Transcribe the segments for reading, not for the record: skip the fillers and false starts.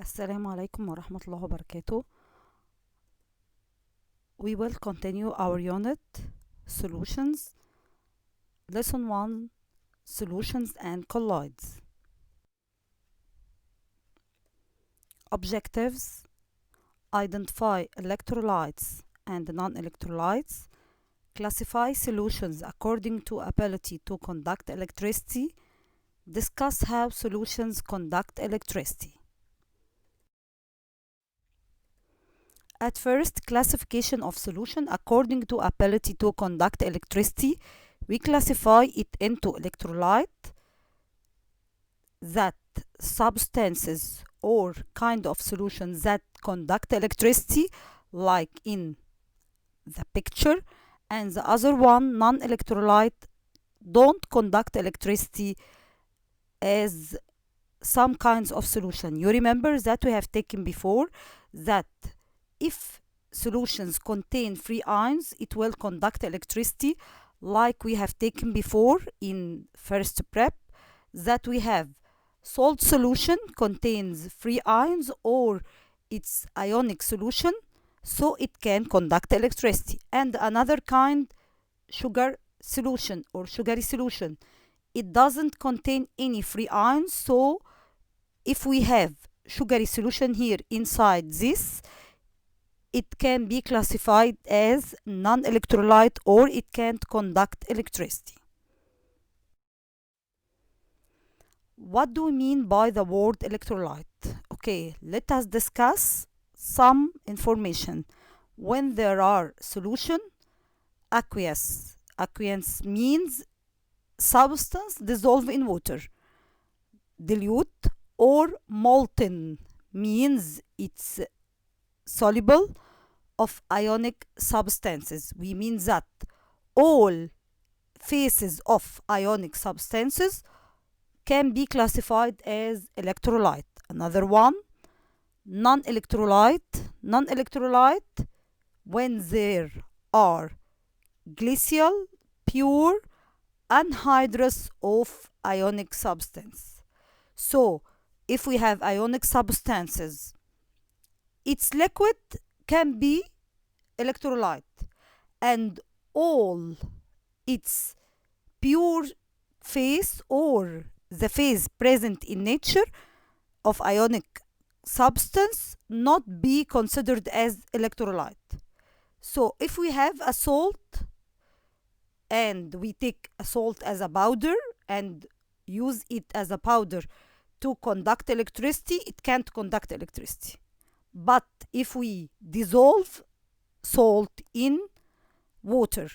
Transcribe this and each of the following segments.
السلام عليكم ورحمة الله وبركاته. We will continue our unit Solutions, Lesson 1, Solutions and Colloids. Objectives: identify electrolytes and non-electrolytes, classify solutions according to ability to conduct electricity, discuss how solutions conduct electricity. At first, classification of solution according to ability to conduct electricity. We classify it into electrolyte, that substances or kind of solutions that conduct electricity, like in the picture, and the other one, non-electrolyte, don't conduct electricity, as some kinds of solution. You remember that we have taken before that if solutions contain free ions, it will conduct electricity, like we have taken before in first prep, that we have salt solution contains free ions or it's ionic solution, so it can conduct electricity. And another kind, sugar solution or sugary solution, it doesn't contain any free ions, so if we have sugary solution here inside this, it can be classified as non-electrolyte or it can't conduct electricity. What do we mean by the word electrolyte? Okay, let us discuss some information. When there are solution, aqueous means substance dissolved in water. Dilute or molten means it's soluble of ionic substances. We mean that all phases of ionic substances can be classified as electrolyte. Another one, non-electrolyte. Non-electrolyte, when there are glacial, pure, anhydrous of ionic substance. So, if we have ionic substances, its liquid can be electrolyte, and all its pure phase or the phase present in nature of ionic substance not be considered as electrolyte. So if we have a salt and we take a salt as a powder and use it as a powder to conduct electricity, it can't conduct electricity. But if we dissolve salt in water,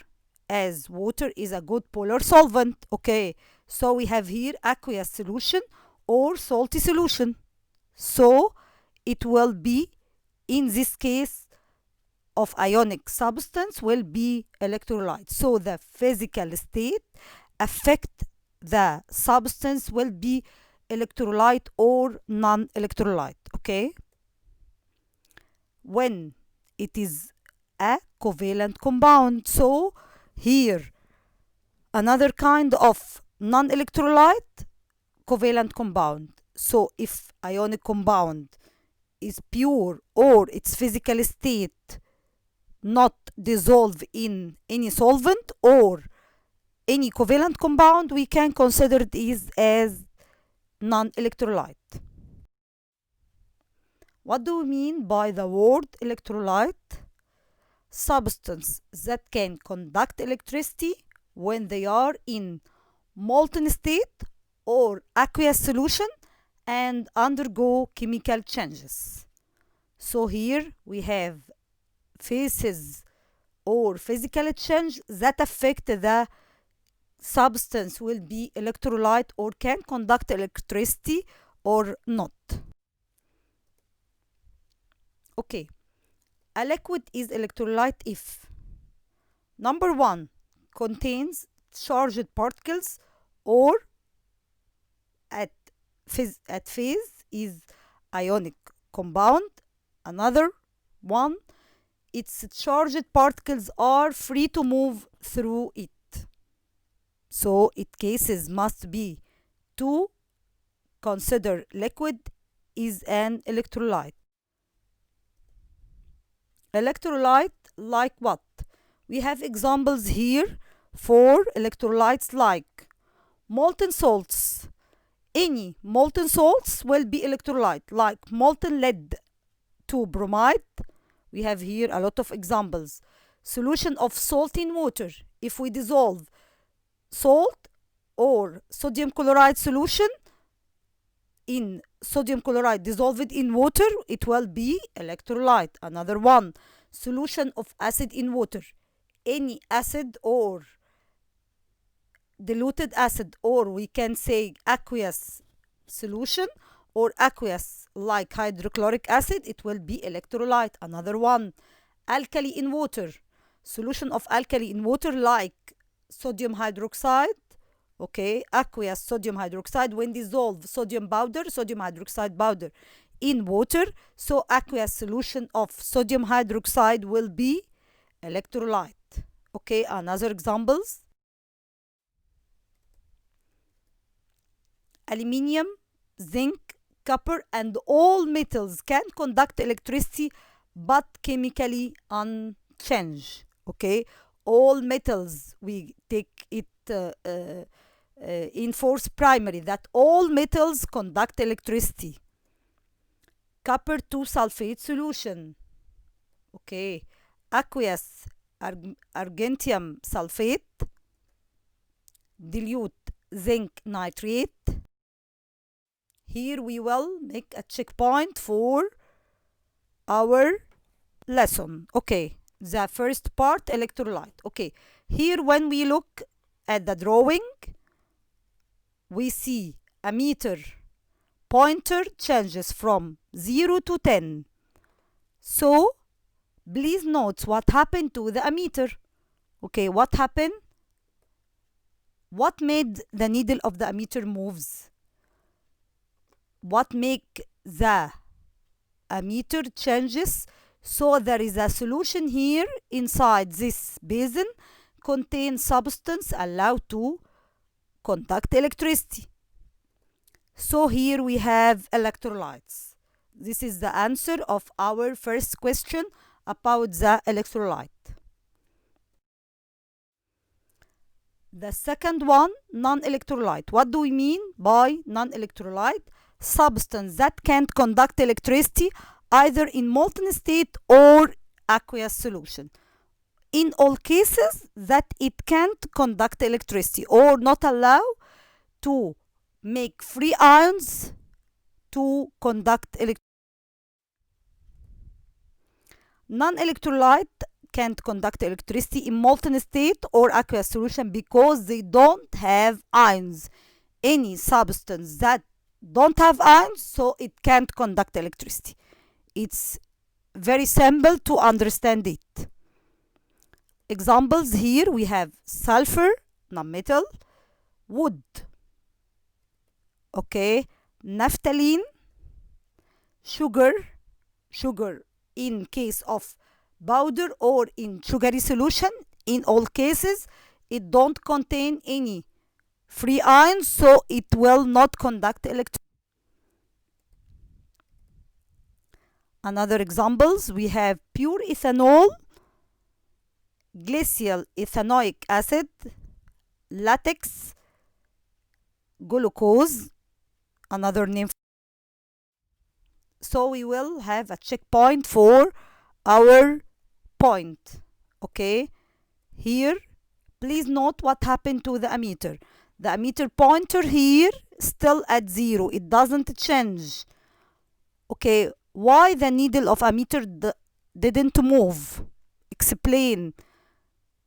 as water is a good polar solvent, okay, so we have here aqueous solution or salty solution. So it will be, in this case of ionic substance, will be electrolyte. So the physical state affect the substance will be electrolyte or non-electrolyte, okay? When it is a covalent compound. So here another kind of non-electrolyte, covalent compound. So if ionic compound is pure or its physical state not dissolve in any solvent or any covalent compound, we can consider it as non-electrolyte. What do we mean by the word electrolyte? Substance that can conduct electricity when they are in molten state or aqueous solution and undergo chemical changes. So here we have phases or physical change that affect the substance will be electrolyte or can conduct electricity or not. Okay, a liquid is electrolyte if number one, contains charged particles or at phase is ionic compound. Another one, its charged particles are free to move through it. So its cases must be to consider liquid is an electrolyte. Electrolyte like what? We have examples here for electrolytes like molten salts. Any molten salts will be electrolyte, like molten lead to bromide. We have here a lot of examples. Solution of salt in water. If we dissolve salt or sodium chloride solution in sodium chloride dissolved in water, it will be electrolyte. Another one, solution of acid in water. Any acid or diluted acid, or we can say aqueous solution or aqueous like hydrochloric acid, it will be electrolyte. Another one, alkali in water. Solution of alkali in water like sodium hydroxide. Okay, aqueous sodium hydroxide when dissolve sodium hydroxide powder in water, so aqueous solution of sodium hydroxide will be electrolyte. Okay, another examples, aluminium, zinc, copper, and all metals can conduct electricity but chemically unchanged. Okay, all metals, we take it in force primary, that all metals conduct electricity. Copper 2 sulfate solution. Okay, aqueous argentium sulfate, dilute zinc nitrate. Here we will make a checkpoint for our lesson. Okay, the first part, electrolyte. Okay, here when we look at the drawing, we see a meter pointer changes from 0 to 10. So please note what happened to the ammeter. Okay, what happened? What made the needle of the ammeter moves? What make the ammeter changes? So there is a solution here inside this basin contains substance allowed to conduct electricity. So here we have electrolytes. This is the answer of our first question about the electrolyte. The second one, non-electrolyte. What do we mean by non-electrolyte? Substance that can't conduct electricity either in molten state or aqueous solution. In all cases that it can't conduct electricity or not allow to make free ions to conduct electricity. Non-electrolyte can't conduct electricity in molten state or aqueous solution because they don't have ions. Any substance that don't have ions, so it can't conduct electricity. It's very simple to understand it. Examples here we have sulfur, non-metal, wood, okay, naphthalene, sugar in case of powder or in sugary solution. In all cases it don't contain any free ions, so it will not conduct electricity. Another examples we have pure ethanol, glacial ethanoic acid, latex, glucose, another name. So we will have a checkpoint for our point. Okay, here please note what happened to the ammeter. The ammeter pointer here still at 0, it doesn't change. Okay, why the needle of ammeter didn't move? Explain.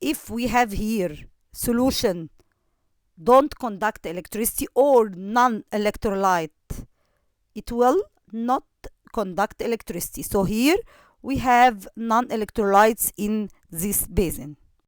If we have here solution don't conduct electricity or non-electrolyte, it will not conduct electricity. So here we have non-electrolytes in this basin.